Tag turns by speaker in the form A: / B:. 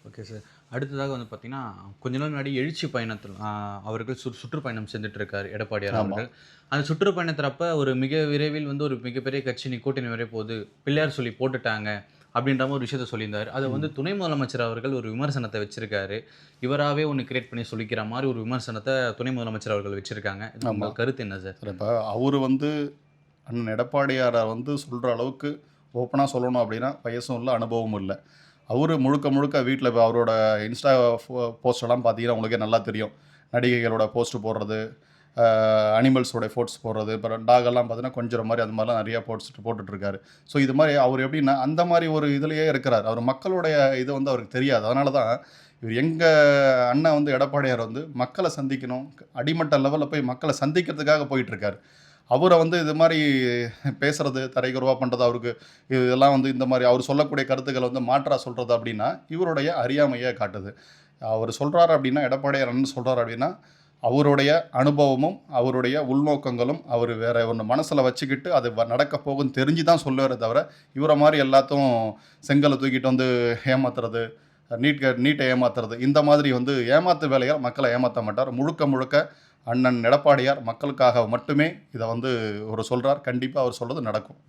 A: Okay sir. அடுத்ததாக வந்து பார்த்தீங்கன்னா, கொஞ்ச நாள் முன்னாடி எழுச்சி பயணத்தில் அவர்கள் சுற்றுப்பயணம் செஞ்சுட்டு இருக்காரு எடப்பாடியார்
B: ஆமா.
A: அவர்கள். அந்த சுற்றுப்பயணத்திறப்ப ஒரு மிக விரைவில் வந்து ஒரு மிகப்பெரிய கட்சி கூட்டணி வர போது, பிள்ளையார் சொல்லி போட்டுட்டாங்க. அப்படின்ற மாரி ஒரு விஷயத்த சொல்லியிருந்தாரு. அத வந்து
B: ம்.
A: துணை முதலமைச்சர் அவர்கள் ஒரு விமர்சனத்த வச்சிருக்காரு. இவராவே ஒண்ணு கிரியேட் பண்ணி சொல்லிக்கிற மாரி ஒரு விமர்சனத்த துணை முதலமைச்சர் அவர்கள் வச்சிருக்காங்க. இதுக்கு
B: ஆமா.
A: உங்கள் கருத்து என்ன சார்?
B: இப்ப அவரு வந்து அண்ணன் எடப்பாடியார சொல்ற அளவுக்கு ஓப்பனா சொல்லணும் அப்டின்னா, வயசும் இல்ல, அனுபவமும் இல்ல. அவரு முழுக்க முழுக்க வீட்ல அவரோட இன்ஸ்டா போஸ்ட்லாம் பார்த்தீங்கன்னா, உங்களுக்கே நல்லா தெரியும். நடிகைகளோட போஸ்ட் போடுறது, அனிமல்ஸோட ஃபோட்டோஸ் போடுறது, அப்புறம் டாகெல்லாம் பார்த்தீங்கன்னா, கொஞ்சுற மாரி அது மாரிலாம் நெறைய போட்டுட்ருக்காரு. ஸோ இது மாரி அவரு எப்டின்னா, அந்த மாரி ஒரு இதுலயே இருக்கிறாரு. அவரு மக்களுடைய இது அவருக்கு தெரியாது. அதனால தான் இவரு எங்க அண்ணன் எடப்பாடியார் மக்கள சந்திக்கணும். அடிமட்ட லெவல்ல போய் மக்கள சந்திக்கிறதுக்காக போயிட்டுருக்காரு. அவர இது மாரி பேசுறது, தரைக்குறைவா பண்றது, அவருக்கு இதெல்லாம் இந்த மாரி அவர் சொல்லக்கூடிய கருத்துக்கள மாற்றா சொல்றது அப்டின்னா, இவருடைய அறியாமைய காட்டுது. அவரு சொல்றாரு அப்டின்னா, எடப்பாடியார் அண்ணன் சொல்றாரு அப்டின்னா, அவருடைய அனுபவமும், அவருடைய உள்நோக்கங்களும், அவரு வேற ஒண்ணு மனசுல வச்சுக்கிட்டு, அது நடக்க போகுதுன்னு தெரிஞ்சு தான் சொல்லுவாரே தவிர, இவர மாரி எல்லாத்தும் செங்கல்ல தூக்கிட்டு ஏமாத்துறது, நீட்ட ஏமாத்துறது, இந்த மாதிரி ஏமாத்து வேலையா மக்கள ஏமாத்த மாட்டார். முழுக்க முழுக்க அண்ணன் எடப்பாடியார் மக்களுக்காக மட்டுமே இத அவரு சொல்றார். கண்டிப்பா அவர் சொல்றது நடக்கும்.